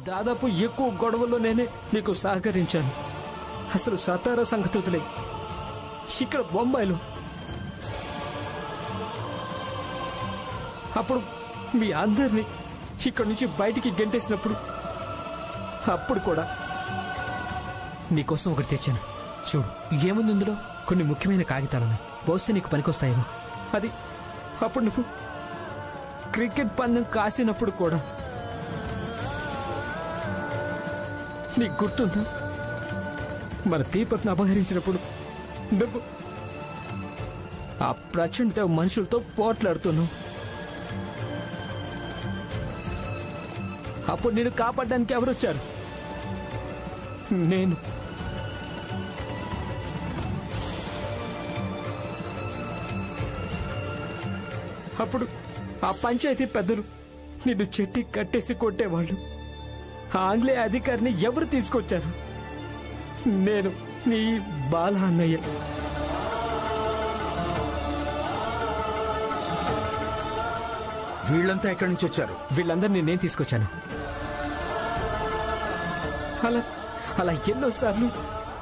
దాదాపు ఎక్కువ గొడవల్లో నేనే నీకు సహకరించాను. అసలు సతారా సంగతి వదిలే, ఇక్కడ బొంబాయిలో అప్పుడు మీ అందరినీ ఇక్కడి నుంచి బయటికి గెంటేసినప్పుడు అప్పుడు కూడా నీకోసం ఒకటి తెచ్చాను. చూడు, ఏముంది ఇందులో? కొన్ని ముఖ్యమైన కాగితాలున్నాయి. బహుశా నీకు పనికొస్తాయేమో. అది అప్పుడు నువ్వు క్రికెట్ పందెం కాసినప్పుడు కూడా. నీకు గుర్తుందా మన దీపక్ను అపహరించినప్పుడు నువ్వు ఆ ప్రచండ మనుషులతో పోట్లాడుతున్నావు. అప్పుడు నేను కాపాడడానికి ఎవరొచ్చారు? నేను. అప్పుడు ఆ పంచాయతీ పెద్దలు నిన్ను చెట్టి కట్టేసి కొట్టేవాళ్ళు. ఆ ఆంగ్లేయ అధికారిని ఎవరు తీసుకొచ్చారు? నేను, నీ బాల అన్నయ్య. వీళ్ళంతా ఎక్కడి నుంచి వచ్చారు? వీళ్ళందరినీ నేను తీసుకొచ్చాను. అలా అలా ఎన్నోసార్లు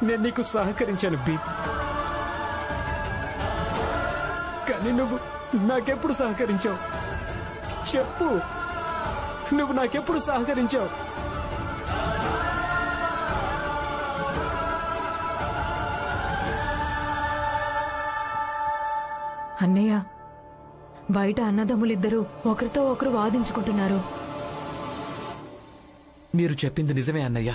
నేను నీకు సహకరించాను బీ. కానీ నువ్వు నాకెప్పుడు సహకరించావు? చెప్పు, నువ్వు నాకెప్పుడు సహకరించావు? అన్నయ్య, బయట అన్నదమ్ములిద్దరూ ఒకరితో ఒకరు వాదించుకుంటున్నారు. మీరు చెప్పింది నిజమే అన్నయ్య.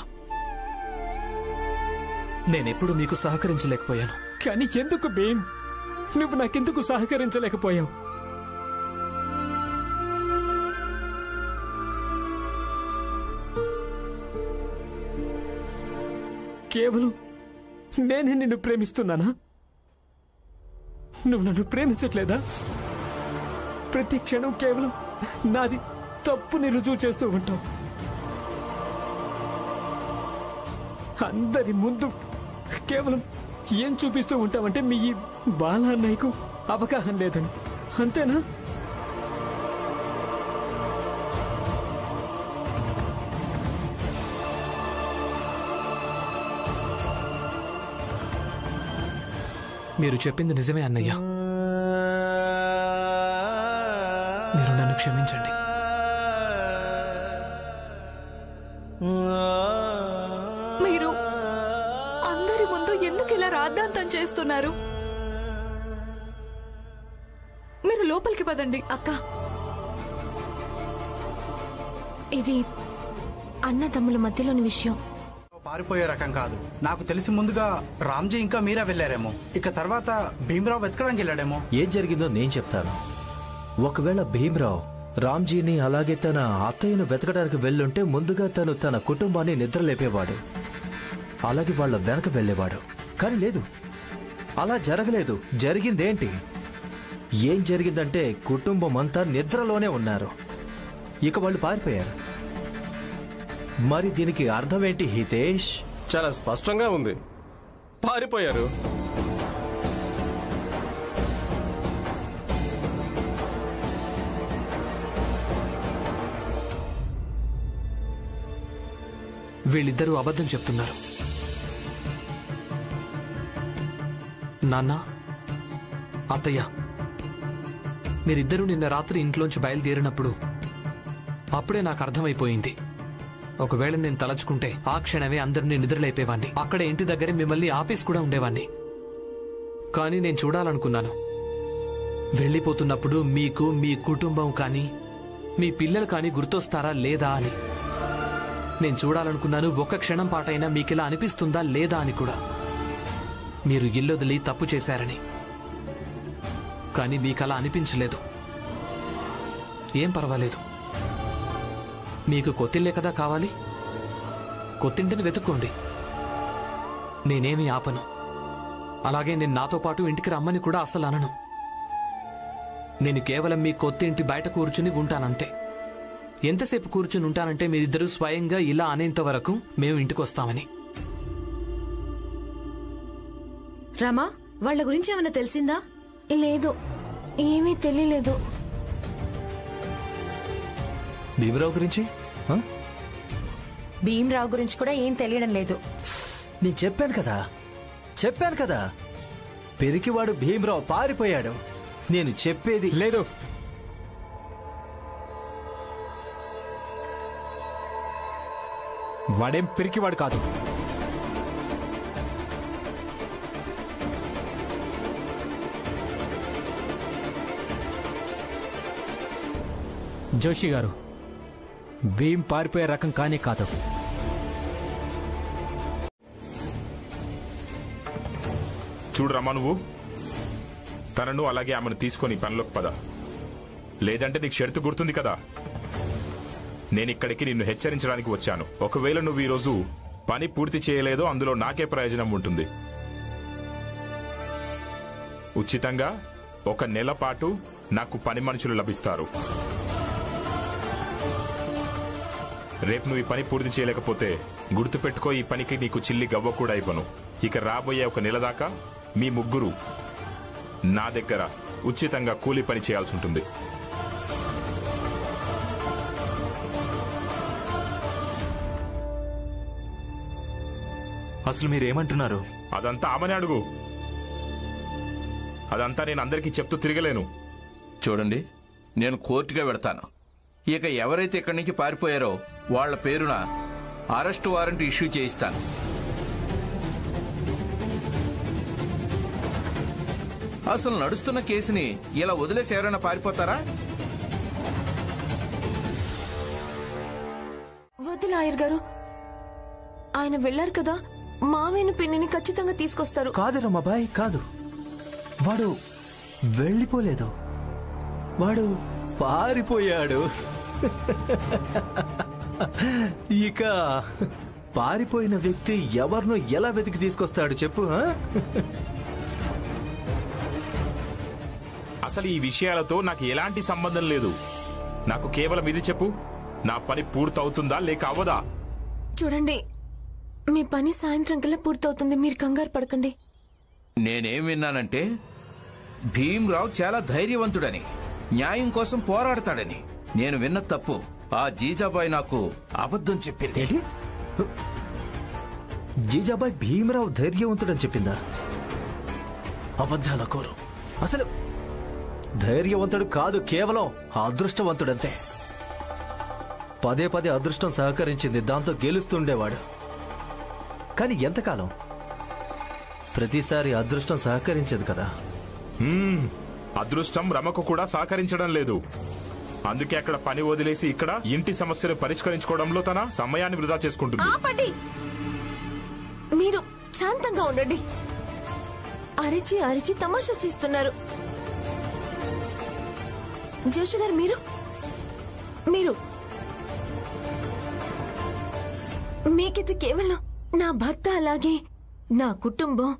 నేనెప్పుడు మీకు సహకరించలేకపోయాను. కానీ ఎందుకు భీమ్? నువ్వు నాకెందుకు సహకరించలేకపోయావు? కేవలం నేనే నిన్ను ప్రేమిస్తున్నానా? నువ్వు నన్ను ప్రేమించట్లేదా? ప్రతి క్షణం కేవలం నాది తప్పుని రుజువు చేస్తూ ఉంటావు. అందరి ముందు కేవలం ఏం చూపిస్తూ ఉంటావంటే మీ ఈ బాలన్నయ్యకు అవగాహన లేదని. అంతేనా? మీరు చెప్పింది నిజమే అన్నయ్య. మీరు నన్ను క్షమించండి. మీరు అందరి ముందు ఎందుకు ఇలా రాద్ధాంతం చేస్తున్నారు? మీరు లోపలికి పదండి. అక్క, ఇది అన్నదమ్ముల మధ్యలోని విషయం. పారిపోయే రకం కాదు. నాకు తెలిసి ముందుగా రామ్జీ ఇంకా మీరా వెళ్లారేమో. ఇక తర్వాత భీమరావు వెతకడానికి వెళ్ళాడేమో. ఏం జరిగిందో నేను చెప్తాను. ఒకవేళ భీమరావు రామ్జీని అలాగే తన అత్తయ్యను వెతకడానికి వెళ్ళుంటే ముందుగా తను తన కుటుంబాన్ని నిద్రలేపేవాడు, అలాగే వాళ్ళ వెనక వెళ్లేవాడు. కానీ లేదు, అలా జరగలేదు. జరిగిందేంటి? ఏం జరిగిందంటే కుటుంబం అంతా నిద్రలోనే ఉన్నారు. ఇక వాళ్ళు పారిపోయారు. మరి దీనికి అర్థమేంటి హితేష్? చాలా స్పష్టంగా ఉంది, పారిపోయారు. వీళ్ళిద్దరూ అబద్ధం చెప్తున్నారు. నాన్న, అత్తయ్య, మీరిద్దరూ నిన్న రాత్రి ఇంట్లోంచి బయలుదేరినప్పుడు అప్పుడే నాకు అర్థమైపోయింది. ఒకవేళ నేను తలచుకుంటే ఆ క్షణమే అందరినీ నిద్రలేపేవాణ్ణి. అక్కడ ఇంటి దగ్గరే మిమ్మల్ని ఆపేసి కూడా ఉండేవాణ్ణి. కానీ నేను చూడాలనుకున్నాను, వెళ్ళిపోతున్నప్పుడు మీకు మీ కుటుంబం కానీ మీ పిల్లలు కానీ గుర్తొస్తారా లేదా అని. నేను చూడాలనుకున్నాను, ఒక్క క్షణం పాటైనా మీకిలా అనిపిస్తుందా లేదా అని కూడా. మీరు ఇల్లొదిలి తప్పు చేశారని. కానీ మీకలా అనిపించలేదు. ఏం పర్వాలేదు, మీకు కొత్తిల్లే కదా కావాలి, కొత్తింటిని వెతుక్కోండి. నేనేమీ ఆపను. అలాగే నేను నాతో పాటు ఇంటికి రమ్మని కూడా అసలు అనను. నేను కేవలం మీ కొత్తింటి బయట కూర్చుని ఉంటానంతే. ఎంతసేపు కూర్చుని ఉంటానంటే మీరిద్దరూ స్వయంగా ఇలా అనేంత వరకు మేము ఇంటికొస్తామని. రమా, వాళ్ళ గురించి ఏమైనా తెలిసిందా? లేదు, ఏమీ తెలియలేదు. భీమరావు గురించి భీమ్రావు గురించి కూడా ఏం తెలియడం లేదు. నేను చెప్పాను కదా పెరికివాడు భీమరావు పారిపోయాడు. నేను చెప్పేది లేదు. వాడేం పిరికివాడు కాదు. జోషి గారు, భీమ్ పారిపోయే రకం కానే కాదు. చూడు రమా, నువ్వు తనను అలాగే ఆమెను తీసుకొని పనిలోకి పద. లేదంటే నీకు షరతు గుర్తుంది కదా, నేను ఇక్కడికి నిన్ను హెచ్చరించడానికి వచ్చాను. ఒకవేళ నువ్వు ఈరోజు పని పూర్తి చేయలేదో అందులో నాకే ప్రయోజనం ఉంటుంది. ఉచితంగా 1 నెల పాటు నాకు పని మనుషులు లభిస్తారు. రేపు నువ్వు ఈ పని పూర్తి చేయలేకపోతే గుర్తుపెట్టుకో, ఈ పనికి నీకు చిల్లి గవ్వ కూడా ఇవ్వను. ఇక రాబోయే 1 నెల దాకా మీ ముగ్గురు నా దగ్గర ఉచితంగా కూలీ పని చేయాల్సి ఉంటుంది. అసలు మీరేమంటున్నారు? అదంతా ఆమెనే అడుగు. అదంతా నేను అందరికీ చెప్తూ తిరగలేను. చూడండి, నేను కోర్టుగా వెళతాను. ఇక ఎవరైతే ఇక్కడి నుంచి పారిపోయారో వాళ్ల పేరున అరెస్ట్ వారెంట్ ఇష్యూ చేయిస్తాను. అసలు నడుస్తున్న కేసుని ఇలా వదిలేసి ఎవరైనా పారిపోతారా? వద్దు లాయర్ గారు, ఆయన వెళ్లారు కదా, మావేను పిన్నిని ఖచ్చితంగా తీసుకొస్తారు. కాదు రమాబాయ్, కాదు. వాడు వెళ్ళిపోలేదు, వాడు పారిపోయాడు. ఇక పారిపోయిన వ్యక్తి ఎవరినో ఎలా వెతికి తీసుకొస్తాడు చెప్పు? అసలు ఈ విషయాలతో నాకు ఎలాంటి సంబంధం లేదు. నాకు కేవలం ఇది చెప్పు, నా పని పూర్తవుతుందా లేక అవ్వదా? చూడండి, మీ పని సాయంత్రం కల్లా పూర్తవుతుంది, మీరు కంగారు పడకండి. నేనేం విన్నానంటే భీమ్రావు చాలా ధైర్యవంతుడని, న్యాయం కోసం పోరాడతాడని. నేను విన్న తప్పు. ఆ జీజాబాయ్ నాకు అబద్ధం చెప్పింది. జీజాబాయ్ భీమరావు ధైర్యవంతుడని చెప్పిందా? అబద్ధాల కోరు. అసలు ధైర్యవంతుడు కాదు, కేవలం అదృష్టవంతుడంతే. పదే పదే అదృష్టం సహకరించింది, దాంతో గెలుస్తుండేవాడు. కానీ ఎంతకాలం? ప్రతిసారి అదృష్టం సహకరించేది కదా. అదృష్టం రమకు కూడా సహకరించడం లేదు. అందుకే అక్కడ పని వదిలేసి ఇక్కడ ఇంటి సమస్యను పరిష్కరించుకోవడంలో తన సమయాన్ని వృధా చేసుకుంటుంది. ఆపండి, మీరు శాంతంగా ఉండండి. అరిచి అరిచి తమాషా చేస్తున్నారు. జోషి గారు, మీరు మీరు మీకైతే కేవలం నా భర్త అలాగే నా కుటుంబం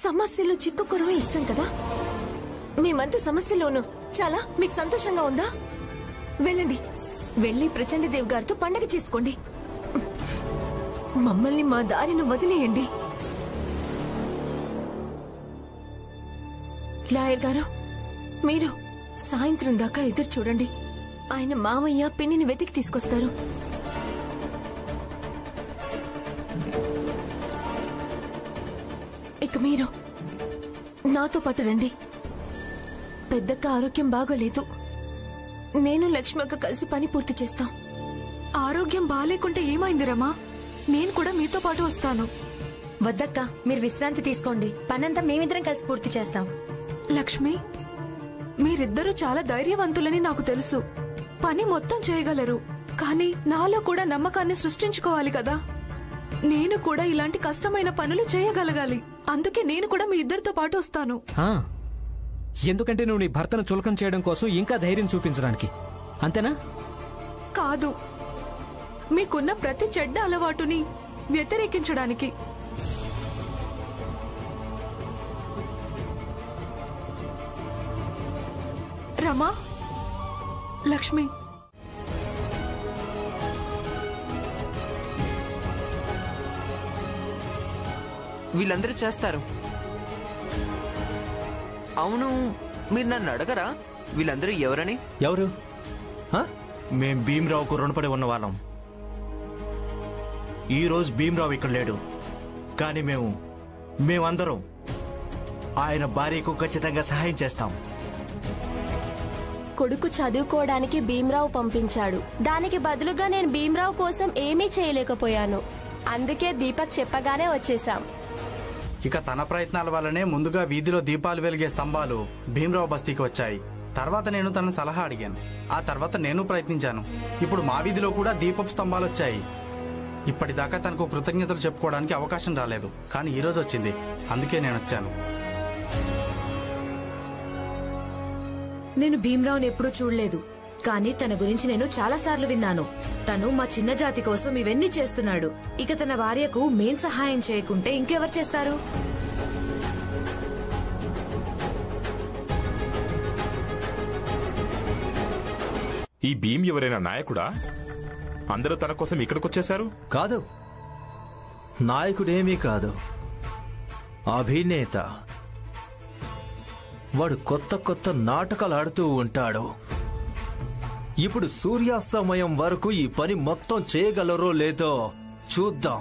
సమస్యలో చిక్కుకోవడమే ఇష్టం కదా. మేమంత సమస్యలోనూ చాలా మీకు సంతోషంగా ఉందా? వెళ్ళండి, వెళ్ళి ప్రచండదేవి గారితో పండగ చేసుకోండి. మమ్మల్ని మా దారిని వదిలేయండి. లాయర్ గారు, మీరు సాయంత్రం దాకా ఎదురు చూడండి. ఆయన మామయ్య పిన్నిని వెతికి తీసుకొస్తారు. ఇక మీరు నాతో పాటు రండి. పెద్దక్క ఆరోగ్యం బాగోలేదు. నేను లక్ష్మక్క కలిసి పని పూర్తి చేస్తాం. ఆరోగ్యం బాగాలేకుంటే ఏమైంది రమా? నేను కూడా మీతో పాటు వస్తాను. వద్దక్క, మీరు విశ్రాంతి తీసుకోండి. పనంతా మేమిద్దరం కలిసి పూర్తి చేస్తాం. లక్ష్మి, మీరిద్దరూ చాలా ధైర్యవంతులని నాకు తెలుసు. పని మొత్తం చేయగలరు. కానీ నాలో కూడా నమ్మకాన్ని సృష్టించుకోవాలి కదా. నేను కూడా ఇలాంటి కష్టమైన పనులు చేయగలగాలి. అందుకే నేను కూడా మీ ఇద్దరితో పాటు వస్తాను. ఎందుకంటే నువ్వు నీ భర్తను చులకన చేయడం కోసం ఇంకా ధైర్యం చూపించడానికి, అంతేనా? కాదు, మీకున్న ప్రతి చెడ్డ అలవాటుని వ్యతిరేకించడానికి. రమా, లక్ష్మి, వీళ్ళందరూ చేస్తారు. అవును, మీరు నన్ను అడగరా వీళ్ళందరూ ఎవరని? ఎవరు? మేం భీమ్రావుకు రుణపడి ఉన్న వాళ్ళం. ఈరోజు భీమరావు ఇక్కడ లేడు, కానీ మేమందరం ఆయన భార్యకు ఖచ్చితంగా సహాయం చేస్తాం. కొడుకు చదువుకోవడానికి భీమరావు పంపించాడు. దానికి బదులుగా నేను భీమరావు కోసం ఏమీ చేయలేకపోయాను. అందుకే దీపక్ చెప్పగానే వచ్చేసాం. ఇక తన ప్రయత్నాల వల్లనే ముందుగా వీధిలో దీపాలు వెలిగే స్తంభాలు భీమరావు బస్తీకి వచ్చాయి. తర్వాత నేను తన సలహా అడిగాను. ఆ తర్వాత నేను ప్రయత్నించాను. ఇప్పుడు మా వీధిలో కూడా దీపపు స్తంభాలు వచ్చాయి. ఇప్పటిదాకా తనకు కృతజ్ఞతలు చెప్పుకోవడానికి అవకాశం రాలేదు, కానీ ఈరోజు వచ్చింది. అందుకే నేను వచ్చాను. నేను భీమరావుని ఎప్పుడూ చూడలేదు, కానీ తన గురించి నేను చాలా సార్లు విన్నాను. తను మా చిన్న జాతి కోసం ఇవన్నీ చేస్తున్నాడు. ఇక తన భార్యకు మేం సహాయం చేయకుంటే ఇంకెవరు చేస్తారు? ఈ భీమ్ ఎవరైనా నాయకుడా? అందరూ తన కోసం ఇక్కడికొచ్చేశారు? కాదు, నాయకుడేమీ కాదు, అభినేత. వాడు కొత్త కొత్త నాటకాలు ఆడుతూ ఉంటాడు. ఇప్పుడు సూర్యాస్తమయం వరకు ఈ పని మొత్తం చేయగలరో లేదో చూద్దాం.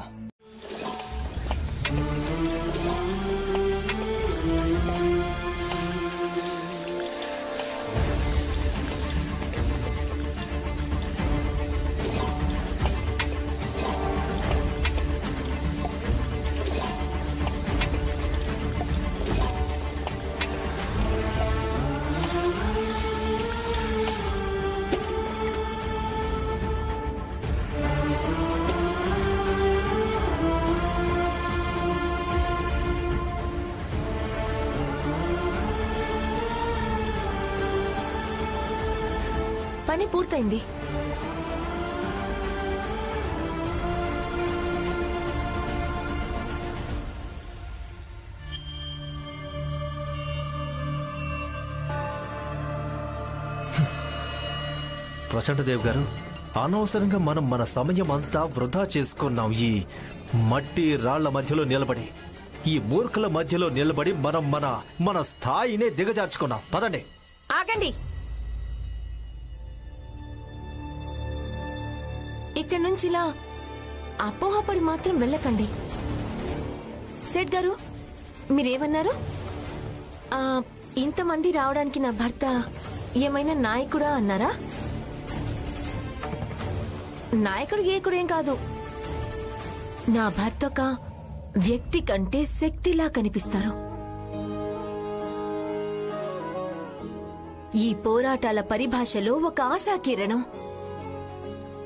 పని పూర్తయింది. ప్రచండదేవ్ గారు, అనవసరంగా మనం మన సమయం అంతా వృధా చేసుకున్నాం. ఈ మట్టి రాళ్ల మధ్యలో నిలబడి, ఈ మూర్ఖుల మధ్యలో నిలబడి మనం మన స్థాయినే దిగజార్చుకున్నాం. పదండి. ఆగండి. ఇక్కడి నుంచి ఇలా అపోహపడి మాత్రం వెళ్ళకండి. సేట్ గారు, మీరేమన్నారు? ఇంతమంది రావడానికి నా భర్త ఏమైనా నాయకుడా అన్నారా? నాయకుడు ఏకుడేం కాదు. నా భర్త ఒక వ్యక్తి కంటే శక్తిలా కనిపిస్తారు. ఈ పోరాటాల పరిభాషలో ఒక ఆశాకిరణం.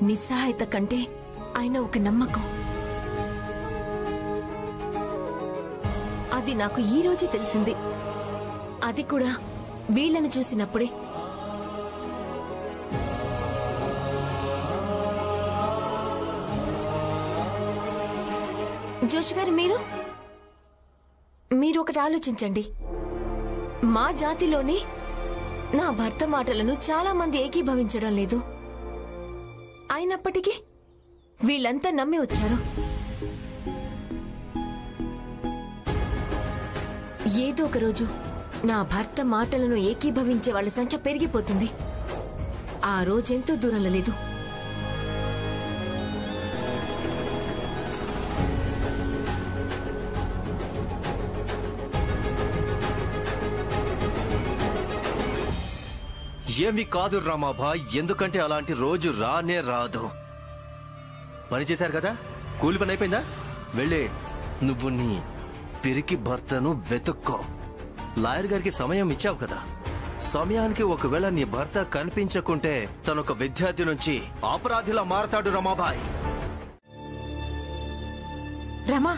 నిస్సహాయత కంటే ఆయన ఒక నమ్మకం. అది నాకు ఈ రోజే తెలిసింది. అది కూడా వీళ్లను చూసినప్పుడే. జోషి గారు, మీరు ఒకటి ఆలోచించండి. మా జాతిలోనే నా భర్త మాటలను చాలా మంది ఏకీభవించడం లేదు. అయినప్పటికీ వీళ్ళంతా నమ్మి వచ్చారు. ఏదో ఒక రోజు నా భర్త మాటలను ఏకీభవించే వాళ్ళ సంఖ్య పెరిగిపోతుంది. ఆ రోజెంతో దూరంలో లేదు. ఏమి కాదు రమాభాయ్, ఎందుకంటే అలాంటి రోజు రానే రాదు. పని చేశారు కదా, కూలి పని అయిపోయిందా? వెళ్ళి నువ్వు నీ పిరికి భర్తను వెతుక్కో. లాయర్ గారికి సమయం ఇచ్చావు కదా, సమయానికి ఒకవేళ నీ భర్త కనిపించకుంటే తనొక విద్యార్థి నుంచి అపరాధిలా మారతాడు రమాభాయ్. రమా,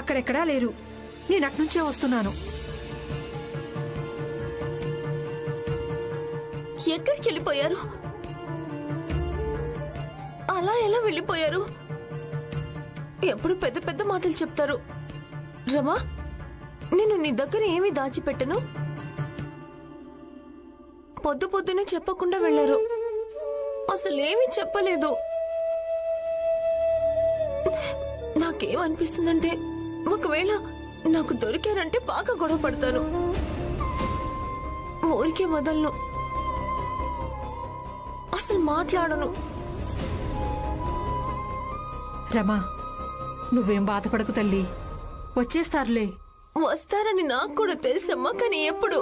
అక్కడెక్కడా లేరు. నేను అట్నుంచే వస్తున్నాను. ఎక్కడికి వెళ్ళిపోయారు? అలా ఎలా వెళ్ళిపోయారు? ఎప్పుడు పెద్ద పెద్ద మాటలు చెప్తారు. రమా, నేను నీ దగ్గర ఏమీ దాచిపెట్టను. పొద్దు పొద్దునే చెప్పకుండా వెళ్లారు. అసలేమీ చెప్పలేదు. నాకేమనిపిస్తుందంటే, ఒకవేళ నాకు దొరికారంటే బాగా గొడవ పడతాను. ఊరికే వదలను, అసలు మాట్లాడను. రమా, నువ్వేం బాధపడకు తల్లి, వచ్చేస్తారులే. వస్తారని నాకు కూడా తెలుసమ్మా, కానీ ఎప్పుడు?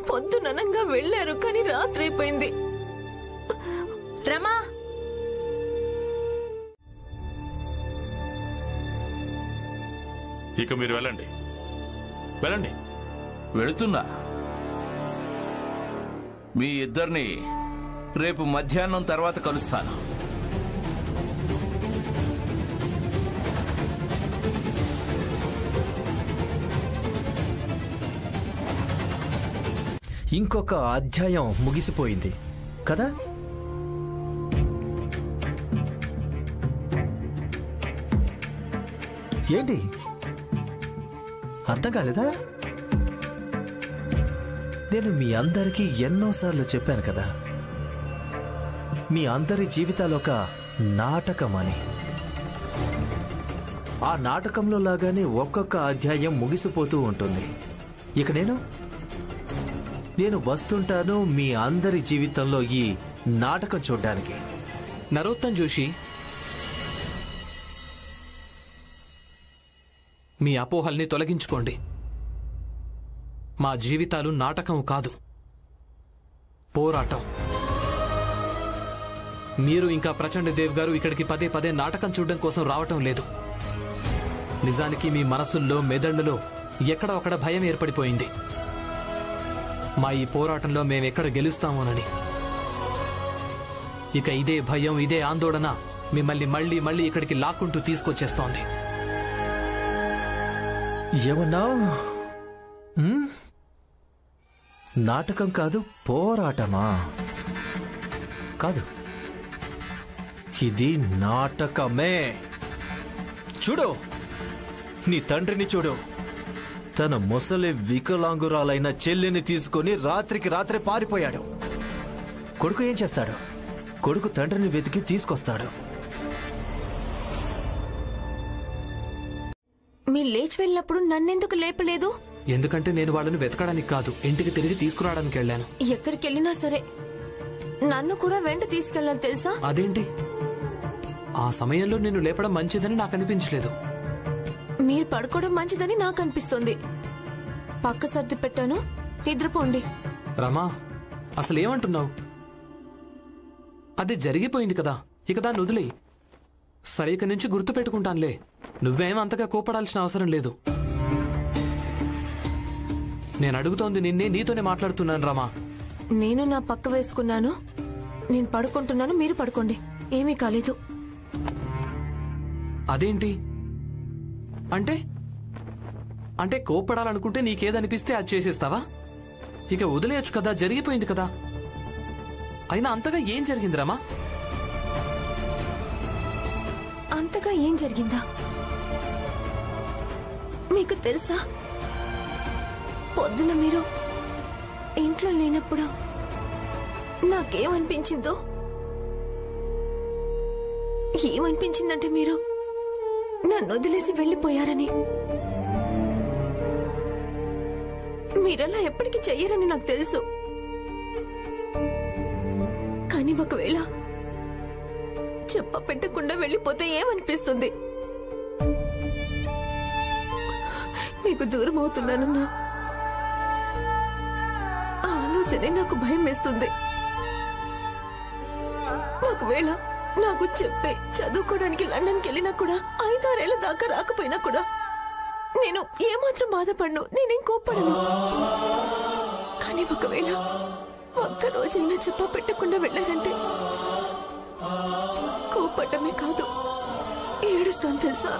పొద్దుననంగా వెళ్లారు, కానీ రాత్రి అయిపోయింది. రమా, ఇక మీరు వెళ్ళండి, వెళ్ళండి. వెళుతున్నా. మీ ఇద్దరిని రేపు మధ్యాహ్నం తర్వాత కలుస్తాను. ఇంకొక అధ్యాయం ముగిసిపోయింది కదా? ఏంటి అర్థం కాలేదా? నేను మీ అందరికీ ఎన్నోసార్లు చెప్పాను కదా, మీ అందరి జీవితాలు ఒక నాటకం అని. ఆ నాటకంలో లాగానే ఒక్కొక్క అధ్యాయం ముగిసిపోతూ ఉంటుంది. ఇక నేను వస్తుంటాను మీ అందరి జీవితంలో ఈ నాటకం చూడ్డానికి. నరోత్తమ్ జోషి, మీ అపోహల్ని తొలగించుకోండి. మా జీవితాలు నాటకం కాదు, పోరాటం. మీరు ఇంకా ప్రచండ దేవ్ గారు ఇక్కడికి పదే పదే నాటకం చూడడం కోసం రావటం లేదు. నిజానికి మీ మనసుల్లో, మెదళ్లలో ఎక్కడ ఒకడ భయం ఏర్పడిపోయింది. మా ఈ పోరాటంలో మేమెక్కడ గెలుస్తామోనని. ఇక ఇదే భయం, ఇదే ఆందోళన మిమ్మల్ని మళ్ళీ మళ్ళీ ఇక్కడికి లాక్కుంటూ తీసుకొచ్చేస్తోంది. ఏమన్నావు? నాటకం కాదు, పోరాటమా? కాదు, ఇది నాటకమే. చూడు, నీ తండ్రిని చూడు. తన ముసలి వికలాంగురాలైన చెల్లిని తీసుకుని రాత్రికి రాత్రి పారిపోయాడు. కొడుకు ఏం చేస్తాడు? కొడుకు తండ్రిని వెతికి తీసుకొస్తాడు. మీరు లేచి వెళ్ళినప్పుడు నన్నెందుకు లేపలేదు? ఎందుకంటే నేను వాళ్ళని వెతకడానికి కాదు, ఇంటికి తిరిగి తీసుకురావడానికి వెళ్ళాను. ఎక్కడికి వెళ్ళినా సరే నన్ను కూడా వెంట తీసుకెళ్ళాలి, తెలుసా? అదేంటి? ఆ సమయంలో నిన్ను లేపడం మంచిదని నాకు అనిపించలేదు. మీరు పడుకోవడం మంచిదని నాకు అనిపిస్తుంది. పక్క సర్ది పెట్టాను, నిద్రపోండి. రమా, అసలేమంటున్నావు? అది జరిగిపోయింది కదా, ఇక దాన్ని వదిలే. సరే, ఇక నుంచి గుర్తు పెట్టుకుంటానులే. నువ్వేం అంతగా కోపడాల్సిన అవసరం లేదు. నేను అడుగుతోంది నిన్నే, నీతోనే మాట్లాడుతున్నాను రమా. నేను నా పక్క వేసుకున్నాను, నేను పడుకుంటున్నాను, మీరు పడుకోండి, ఏమీ కాలేదు. అదేంటి అంటే? అంటే కోపడాలనుకుంటే నీకేదనిపిస్తే అది చేసేస్తావా? ఇక వదిలేయచ్చు కదా, జరిగిపోయింది కదా. అయినా అంతగా ఏం జరిగింది రమా? అంతగా ఏం జరిగిందా? మీకు తెలుసా, పొద్దున మీరు ఇంట్లో లేనప్పుడు నాకేమనిపించిందో? ఏమనిపించిందంటే మీరు నన్ను వదిలేసి వెళ్ళిపోయారని. మీరలా ఎప్పటికీ చెయ్యరని నాకు తెలుసు. కానీ ఒకవేళ చెప్ప పెట్టకుండా వెళ్ళిపోతే ఏమనిపిస్తుంది? మీకు దూరం అవుతున్నానన్న ఆలోచనే నాకు భయం వేస్తుంది. ఒకవేళ నాకు చెప్పే చదువుకోవడానికి లండన్కి వెళ్ళినా కూడా 5-6 ఏళ్ల దాకా రాకపోయినా కూడా నేను ఏమాత్రం బాధపడను, నేనేం కోప్పడను. కానీ ఒకవేళ ఒక్కరోజైనా చెప్ప పెట్టకుండా వెళ్ళారంటే కోపడమే కాదు, ఏడుస్తాను తెలుసా?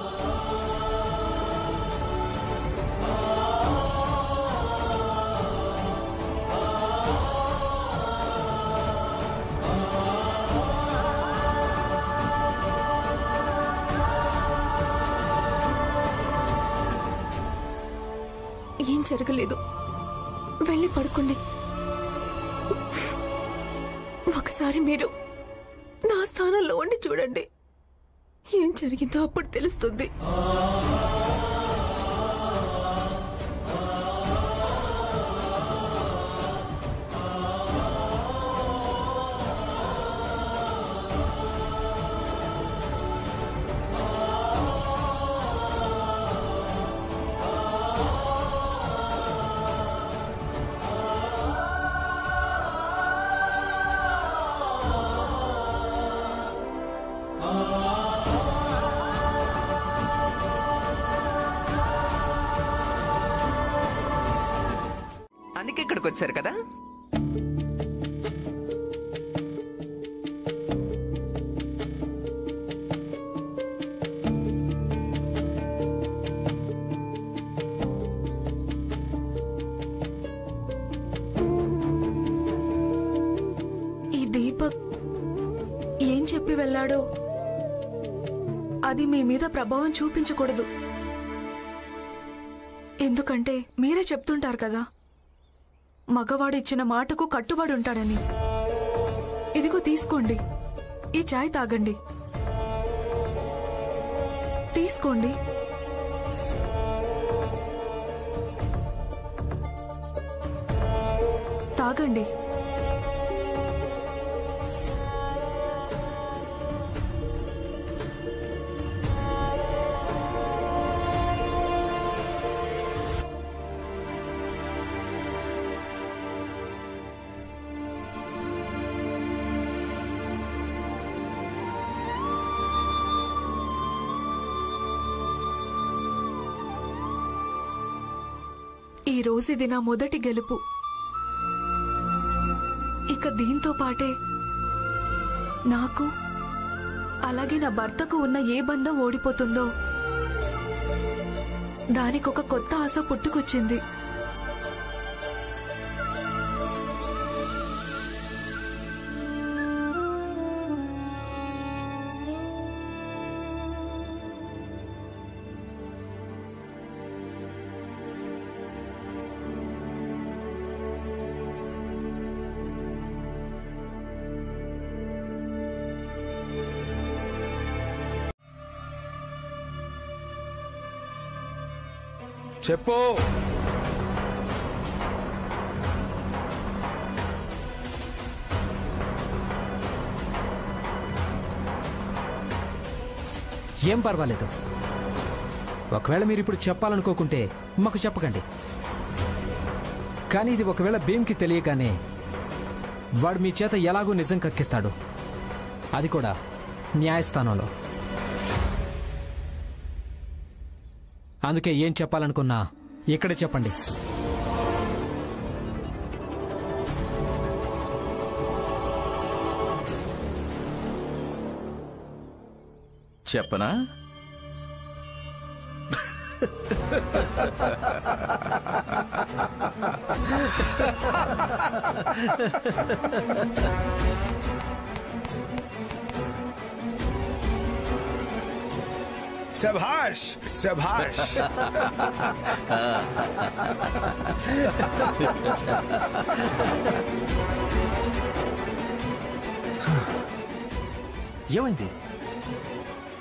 ఏం జరగలేదు, వెళ్ళి పడుకోండి. ఒకసారి మీరు నా స్థానంలో ఉండి చూడండి, ఏం జరిగిందో అప్పుడు తెలుస్తుంది. వచ్చారు కదా? ఈ దీపక్ ఏం చెప్పి వెళ్ళాడో అది మీ మీద ప్రభావం చూపించకూడదు. ఎందుకంటే మీరే చెప్తుంటారు కదా, మగవాడు ఇచ్చిన మాటకు కట్టుబడి ఉంటాడని. ఇదిగో తీసుకోండి, ఈ చాయ్ తాగండి. తీసుకోండి. తాగండి. ఈ రోజు ఇది నా మొదటి గెలుపు. ఇక దీంతో పాటే నాకు అలాగే నా భర్తకు ఉన్న ఏ బంధం ఓడిపోతుందో దానికొక కొత్త ఆశ పుట్టుకొచ్చింది. చెప్పు. ఏం పర్వాలేదు. ఒకవేళ మీరు ఇప్పుడు చెప్పాలనుకోకుంటే మాకు చెప్పకండి. కానీ ఇది ఒకవేళ భీమ్కి తెలియగానే వాడు మీ చేత ఎలాగో నిజం కక్కిస్తాడు, అది కూడా న్యాయస్థానంలో. అందుకే ఏం చెప్పాలనుకున్నా ఇక్కడే చెప్పండి. చెప్పనా? శభాష్ శభాష్. ఏమైంది?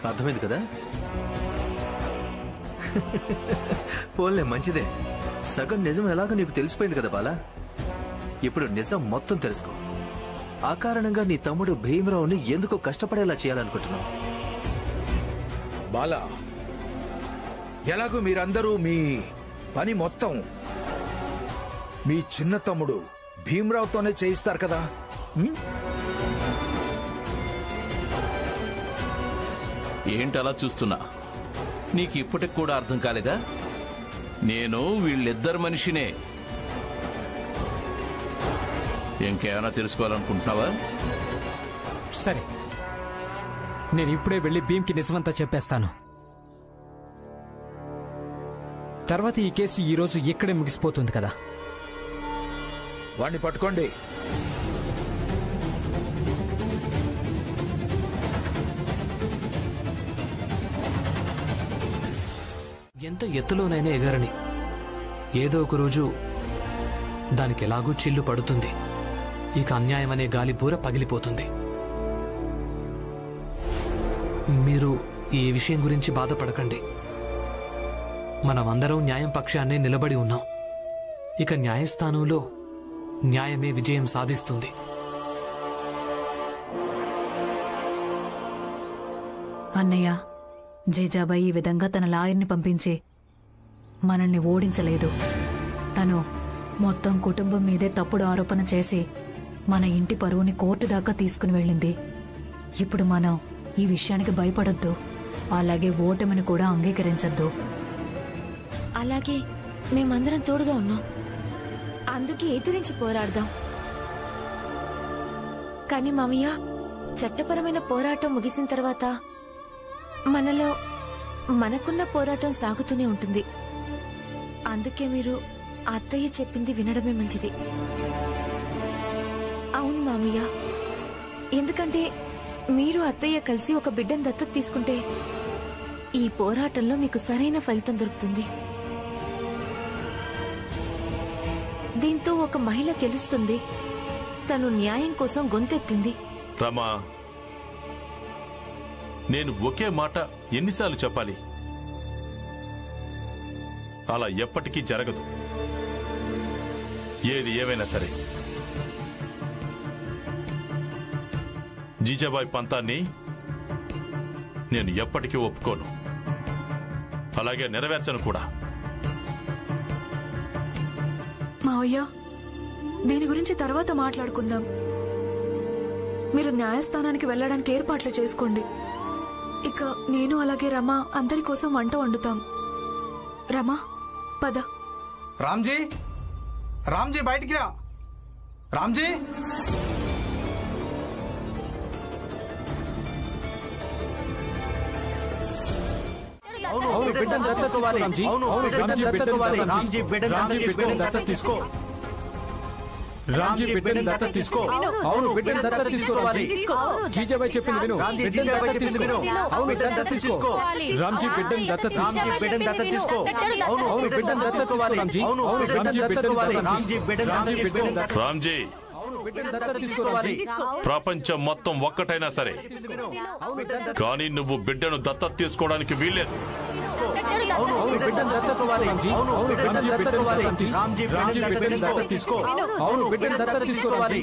అర్థమైంది కదా? పోన్లే, మంచిదే. సగం నిజం ఎలాగో నీకు తెలిసిపోయింది కదా బాలా. ఇప్పుడు నిజం మొత్తం తెలుసుకో. ఆ కారణంగా నీ తమ్ముడు భీమరావుని ఎందుకు కష్టపడేలా చేయాలనుకుంటున్నావు? బాలా, ఎలాగో మీరందరూ మీ పని మొత్తం మీ చిన్న తమ్ముడు భీమరావుతోనే చేయిస్తారు కదా. ఏంటలా చూస్తున్నా? నీకు ఇప్పటికి కూడా అర్థం కాలేదా? నేను వీళ్ళిద్దరు మనిషినే. ఇంకేమైనా తెలుసుకోవాలనుకుంటున్నావా? సరే, నేను ఇప్పుడే వెళ్ళి భీమ్కి నిజమంతా చెప్పేస్తాను. తర్వాత ఈ కేసు ఈ రోజు ఇక్కడే ముగిసిపోతుంది కదా. వాణ్ణి పట్టుకోండి. ఎంత ఎత్తులోనైనా ఎగరని ఏదో ఒక రోజు దానికి ఎలాగూ చిల్లు పడుతుంది. ఇక అన్యాయం అనే గాలి బూర పగిలిపోతుంది. మీరు ఈ విషయం గురించి బాధపడకండి. మనమందరం న్యాయం పక్షాన్నే నిలబడి ఉన్నాం. ఇక న్యాయస్థానంలో న్యాయమే విజయం సాధిస్తుంది. అన్నయ్య, జీజాబాయి ఈ విధంగా తన లాయర్ని పంపించి మనల్ని ఓడించలేదు. తను మొత్తం కుటుంబం మీదే తప్పుడు ఆరోపణ చేసి మన ఇంటి పరువుని కోర్టు దాకా తీసుకుని వెళ్ళింది. ఇప్పుడు మనం ఈ విషయానికి భయపడొద్దు, అలాగే ఓటమిని కూడా అంగీకరించొద్దు. అలాగే మేమందరం తోడుగా ఉన్నాం. అందుకే ఎదిరించి పోరాడదాం. కానీ మామయ్య, చట్టపరమైన పోరాటం ముగిసిన తర్వాత మనలో మనకున్న పోరాటం సాగుతూనే ఉంటుంది. అందుకే మీరు అత్తయ్య చెప్పింది వినడమే మంచిది. అవును మామయ్య, ఎందుకంటే మీరు అత్తయ్య కలిసి ఒక బిడ్డను దత్తత తీసుకుంటే ఈ పోరాటంలో మీకు సరైన ఫలితం దొరుకుతుంది. దీంతో ఒక మహిళ గెలుస్తుంది. తను న్యాయం కోసం గొంతెత్తింది. రమా, నేను ఒకే మాట ఎన్నిసార్లు చెప్పాలి? అలా ఎప్పటికీ జరగదు. ఏది ఏమైనా సరే జీజాబాయ్ పంతాన్ని నేను ఎప్పటికీ ఒప్పుకోను, అలాగే నెరవేర్చను కూడా. మావయ్య, దీని గురించి తర్వాత మాట్లాడుకుందాం. మీరు న్యాయస్థానానికి వెళ్ళడానికి ఏర్పాట్లు చేసుకోండి. ఇక నేను అలాగే రమా అందరి కోసం వంట వండుతాం. రమా, పద. రామ్జీ, రామ్జీ బయటికి రా. రామ్జీ, అవును బిడ్డను దత్తత తీసుకోవాలి. రామ్జీ బిడ్డను దత్తత తీసుకో. రామ్జీ బిడ్డను దత్తత తీసుకో. అవును బిడ్డను దత్తత తీసుకోవాలి. జీజాబాయ్ చెప్పింది విను. బిడ్డను దత్తత తీసుకో. అవును బిడ్డను దత్తత తీసుకో. రామ్జీ బిడ్డను దత్తత తీసుకో. అవును బిడ్డను దత్తత తీసుకోవాలి. రామ్జీ, అవును బిడ్డను దత్తత తీసుకోవాలి. రామ్జీ బిడ్డను దత్తత. రామ్జీ, ప్రపంచం మొత్తం ఒక్కటైనా సరే, కానీ నువ్వు బిడ్డను దత్తత తీసుకోవడానికి వీల్లేదు. అవును బిడ్డను దత్తత తీసుకో. అవును బిడ్డను దత్తత తీసుకోవాలి.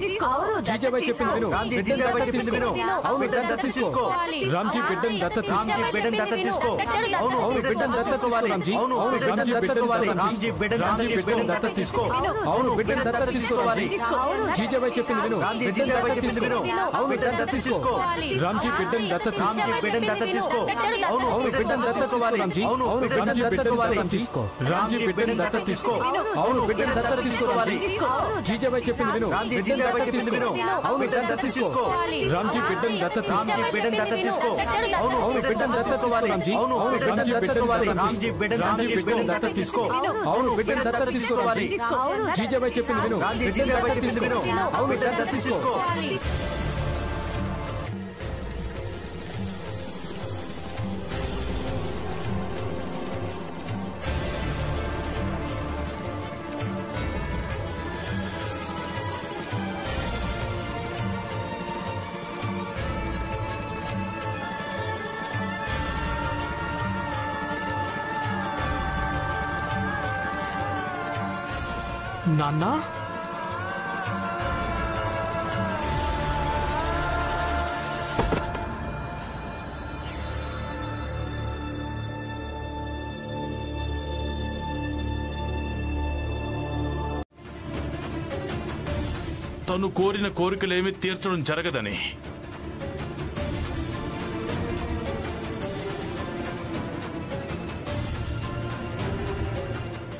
జీజాబాయ్ చెప్పింది విను. బిడ్డను దత్తత తీసుకో. అవును బిడ్డను దత్తత తీసుకో. రామ్జీ బిడ్డను దత్తత తీసుకో. అవును బిడ్డను దత్తత తీసుకోవాలి. రామ్జీ, అవును బిడ్డను దత్తత తీసుకో. అవును బిడ్డను దత్తత తీసుకోవాలి. జీజాబాయ్ చెప్పింది విను. బిడ్డను దత్తత తీసుకో. అవును బిడ్డను దత్తత తీసుకో. రామ్జీ బిడ్డను దత్తత తీసుకో. అవును బిడ్డను దత్తత తీసుకోవాలి. రామ్జీ, అవును రామ్జీ బిడ్డను తీసుకో. రామ్జీ బిడ్డను దత్తత తీసుకో. అవును బిడ్డను దత్తత తీసుకోవాలి. జీజాబాయ్ చెప్పింది విను. బిడ్డను దత్తత తీసుకో. అవును బిడ్డను దత్తత తీసుకో. రామ్జీ బిడ్డను దత్తత తీసుకో. అవును బిడ్డను దత్తత తీసుకోవాలి. రామ్జీ, అవును రామ్జీ బిడ్డను దత్తత తీసుకో. అవును బిడ్డను దత్తత తీసుకోవాలి. జీజాబాయ్ చెప్పింది విను. బిడ్డను దత్తత తీసుకో. అవును బిడ్డను దత్తత తీసుకో. నాన్నా, తను కోరిన కోరికలేమీ తీర్చడం జరగదని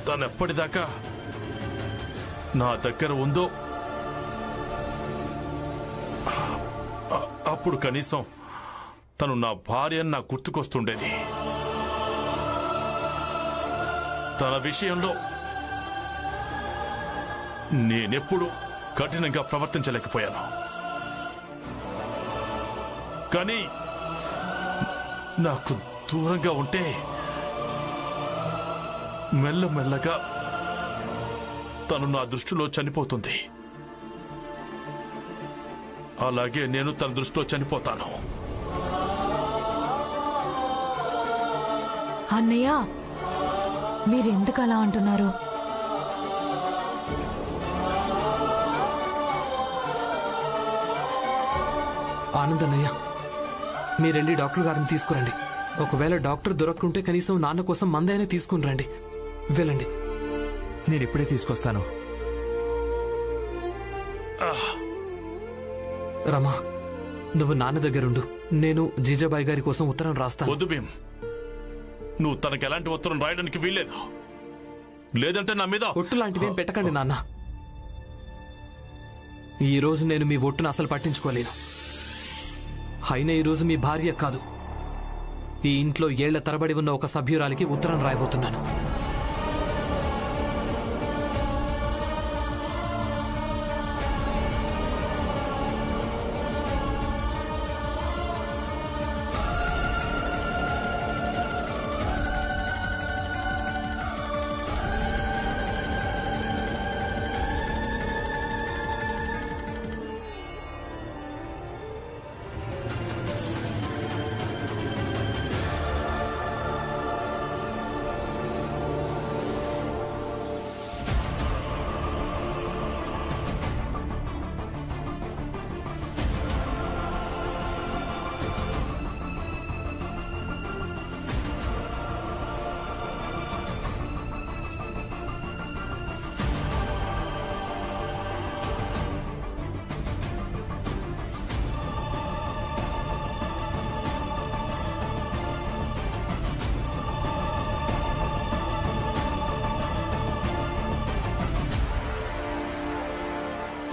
తనెప్పటిదాకా నా దగ్గర ఉందో అప్పుడు కనీసం తను నా భార్య అని నా గుర్తుకొస్తుండేది. తన విషయంలో నేనెప్పుడు కఠినంగా ప్రవర్తించలేకపోయాను. కానీ నాకు దూరంగా ఉంటే మెల్లమెల్లగా తను నా దృష్టిలో చనిపోతుంది. అలాగే నేను తన దృష్టిలో చనిపోతాను. అన్నయ్య, మీరెందుకు అలా అంటున్నారు? ఆనందన్నయ్య, మీరెళ్ళి డాక్టర్ గారిని తీసుకురండి. ఒకవేళ డాక్టర్ దొరక్కుంటే కనీసం నాన్న కోసం మందైనా తీసుకుని రండి. వెళ్ళండి. నేను ఇప్పుడే తీసుకొస్తాను. రమా, నువ్వు నాన్న దగ్గరుండు. నేను జీజాబాయి గారి కోసం ఉత్తరం రాస్తాను. వద్దు భీమ్, నువ్వు తనకి ఎలాంటి ఉత్తరం రాయడానికి వీల్లేదు. లేదంటే నా మీద ఒట్టు లాంటివేం పెట్టకండి నాన్న. ఈ రోజు నేను మీ ఒట్టును అసలు పట్టించుకోలేను. అయినా ఈరోజు మీ భార్య కాదు, ఈ ఇంట్లో ఏళ్ల తరబడి ఉన్న ఒక సభ్యురాలికి ఉత్తరం రాయబోతున్నాను.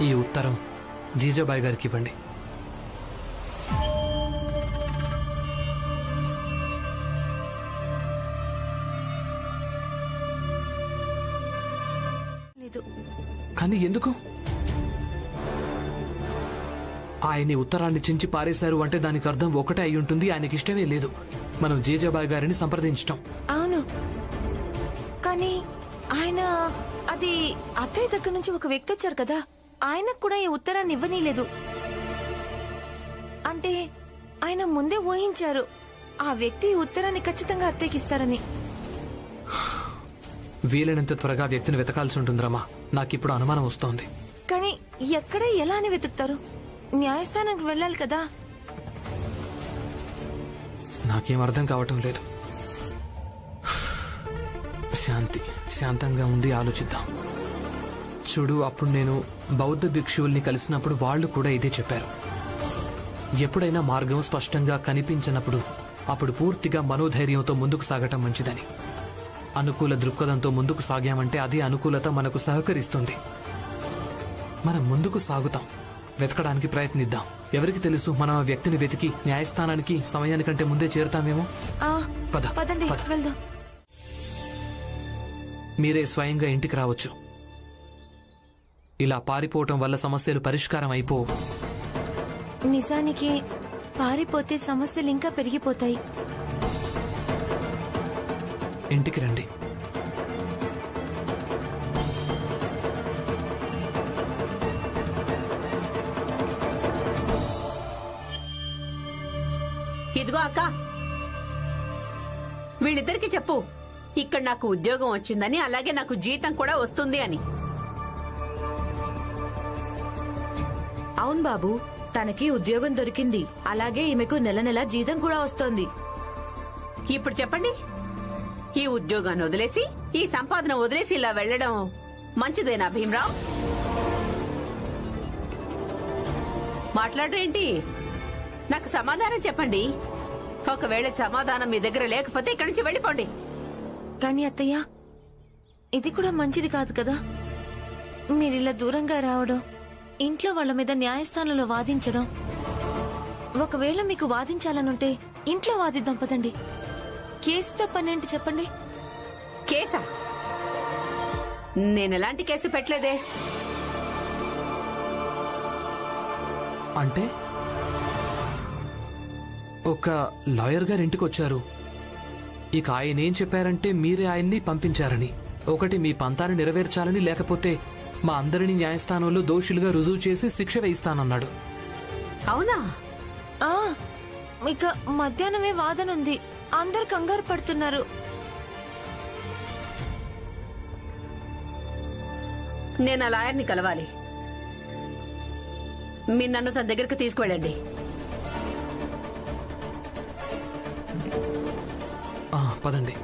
ఈ ఉత్తరం జీజాబాయి గారికి ఇవ్వండి. కానీ ఎందుకు? ఆయన ఉత్తరాన్ని చించి పారేశారు అంటే దానికి అర్థం ఒకటే అయి ఉంటుంది, ఆయనకి ఇష్టమే లేదు మనం జీజాబాయి గారిని సంప్రదించటం. అవును, కానీ ఆయన అది అత్తయ్య దగ్గర నుంచి ఒక వ్యక్తి వచ్చారు కదా, ఆయనకు కూడా ఈ ఉత్తరాన్ని ఇవ్వనీలేదు. అంటే ఆయన ముందే ఊహించారు ఆ వ్యక్తి ఈ ఉత్తరాన్ని ఖచ్చితంగా అత్తయ్యకి ఇస్తారని. వీలైనంత త్వరగా వ్యక్తిని వెతకాల్సి ఉంటుందిరమ్మా, నాకిప్పుడు అనుమానం వస్తోంది. కానీ ఎక్కడ ఎలా అని వెతుకుతారు? న్యాయస్థానానికి వెళ్ళాలి కదా. నాకేం అర్థం కావటం లేదు. శాంతంగా ఉండి ఆలోచిద్దాం. చూడు, అప్పుడు నేను బౌద్ధ భిక్షువుల్ని కలిసినప్పుడు వాళ్ళు కూడా ఇదే చెప్పారు. ఎప్పుడైనా మార్గం స్పష్టంగా కనిపించినప్పుడు అప్పుడు పూర్తిగా మనోధైర్యంతో ముందుకు సాగటం మంచిదని. అనుకూల దృక్పథంతో ముందుకు సాగామంటే అదే అనుకూలత మనకు సహకరిస్తుంది. మనం ముందుకు సాగుతాం, వెతకడానికి ప్రయత్నిద్దాం. ఎవరికి తెలుసు, మనం ఆ వ్యక్తిని వెతికి న్యాయస్థానానికి సమయానికంటే ముందే చేరుతామేమో. పదండి వెళ్దాం. మీరే స్వయంగా ఇంటికి రావచ్చు. ఇలా పారిపోవటం వల్ల సమస్యలు పరిష్కారం అయిపోవు. నిజానికి పారిపోతే సమస్యలు ఇంకా పెరిగిపోతాయి. ఇంటికి రండి. ఇదిగో అక్క, వీళ్ళిద్దరికి చెప్పు ఇక్కడ నాకు ఉద్యోగం వచ్చిందని, అలాగే నాకు జీతం కూడా వస్తుంది అని. అవును బాబు, తనకి ఉద్యోగం దొరికింది, అలాగే ఈమెకు నెల నెల జీతం కూడా వస్తోంది. ఇప్పుడు చెప్పండి, ఈ ఉద్యోగాన్ని వదిలేసి ఈ సంపాదన వదిలేసి ఇలా వెళ్లడం మంచిదేనా భీమరావు? మాట్లాడరేంటి? నాకు సమాధానం చెప్పండి. ఒకవేళ సమాధానం మీ దగ్గర లేకపోతే ఇక్కడి నుంచి వెళ్ళిపోండి. కానీ అత్తయ్య, ఇది కూడా మంచిది కాదు కదా. మీరిలా దూరంగా రావడం, ఇంట్లో వాళ్ళ మీద న్యాయస్థానంలో వాదించడం. ఒకవేళ మీకు వాదించాలనుంటే ఇంట్లో వాదిద్దాం పదండి. కేసుతో పనేంటి చెప్పండి. కేసా? నేనెలాంటి కేసు పెట్టలేదే. అంటే ఒక లాయర్ గారు ఇంటికి వచ్చారు. ఇక ఆయన ఏం చెప్పారంటే మీరే ఆయన్ని పంపించారని, ఒకటి మీ పంతాన్ని నెరవేర్చాలని, లేకపోతే మా అందరినీ న్యాయస్థానంలో దోషులుగా రుజువు చేసి శిక్ష వేయిస్తానన్నాడు. అవునా? ఇక మధ్యాహ్నమే వాదనుంది, అందరు కంగారు పడుతున్నారు. నేను ఆ లాయర్ని కలవాలి. మీరు నన్ను తన దగ్గరికి తీసుకువెళ్ళండి. పదండి.